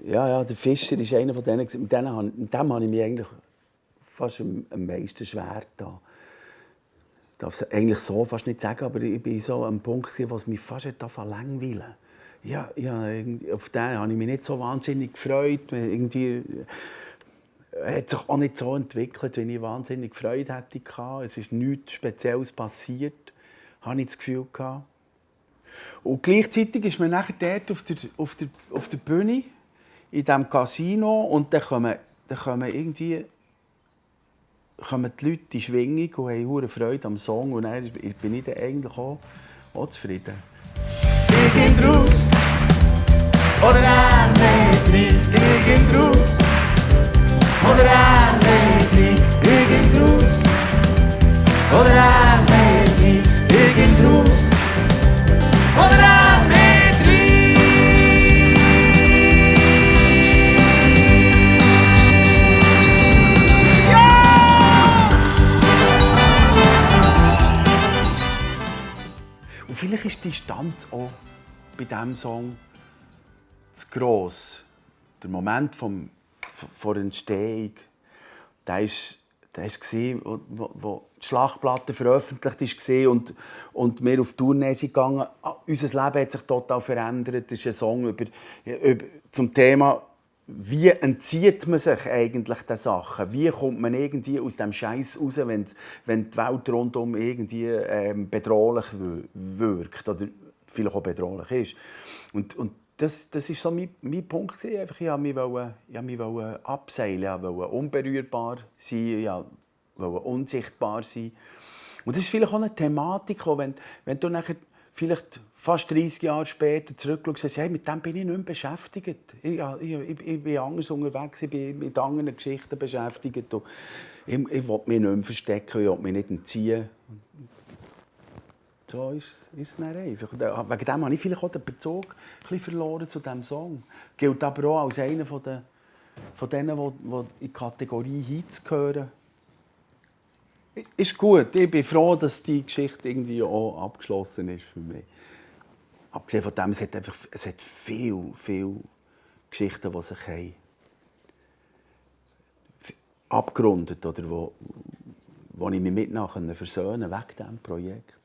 Ja, der Fischer ist einer von denen. Mit dem habe ich mich eigentlich fast am meisten schwer getan. Ich darf es eigentlich so fast nicht sagen, aber ich war so am Punkt, wo es mich fast langweilen. Ja, auf den habe ich mich nicht so wahnsinnig gefreut. Irgendwie hat sich auch nicht so entwickelt, wie ich wahnsinnig Freude hätte gehabt. Es ist nichts Spezielles passiert, habe ich das Gefühl gehabt. Und gleichzeitig ist man nachher dort auf der Bühne, in diesem Casino, und dann kommen die Leute in Schwingung und haben hohe Freude am Song. Und dann bin ich dann eigentlich auch zufrieden. Ich ging raus, oder er nicht rein. Ich ging raus, oder er nicht rein. Ich ging raus, oder er nicht rein. Ich ging raus, oder er nicht rein. Und vielleicht ist die Distanz auch bei diesem Song zu gross. Der Moment der Entstehung, der war, wo die Schlachtplatte veröffentlicht war und wir auf Tournee sind gegangen. Unser Leben hat sich total verändert. Das ist ein Song zum Thema, wie entzieht man sich eigentlich den Sachen? Wie kommt man irgendwie aus dem Scheiß raus, wenn die Welt rundum irgendwie bedrohlich wirkt oder vielleicht auch bedrohlich ist? Und das war so mein Punkt. Ich wollte mich abseilen, ich wollte unberührbar sein, ich wollte unsichtbar sein. Und das ist vielleicht auch eine Thematik, wenn du nachher vielleicht fast 30 Jahre später zurückschaust und sagst, hey, mit dem bin ich nicht mehr beschäftigt. Ich bin anders unterwegs, ich bin mit anderen Geschichten beschäftigt. Und ich will mich nicht mehr verstecken, ich will mich nicht entziehen. So ist es dann einfach. Wegen dem habe ich vielleicht auch den Bezug ein bisschen verloren zu diesem Song. Gilt aber auch als einer von denen, die in die Kategorie Hits gehören. Ist gut. Ich bin froh, dass die Geschichte irgendwie auch abgeschlossen ist für mich. Abgesehen von dem, es hat viele Geschichten, die sich haben abgerundet oder wo ich mich mit versöhnen konnte wegen diesem Projekt.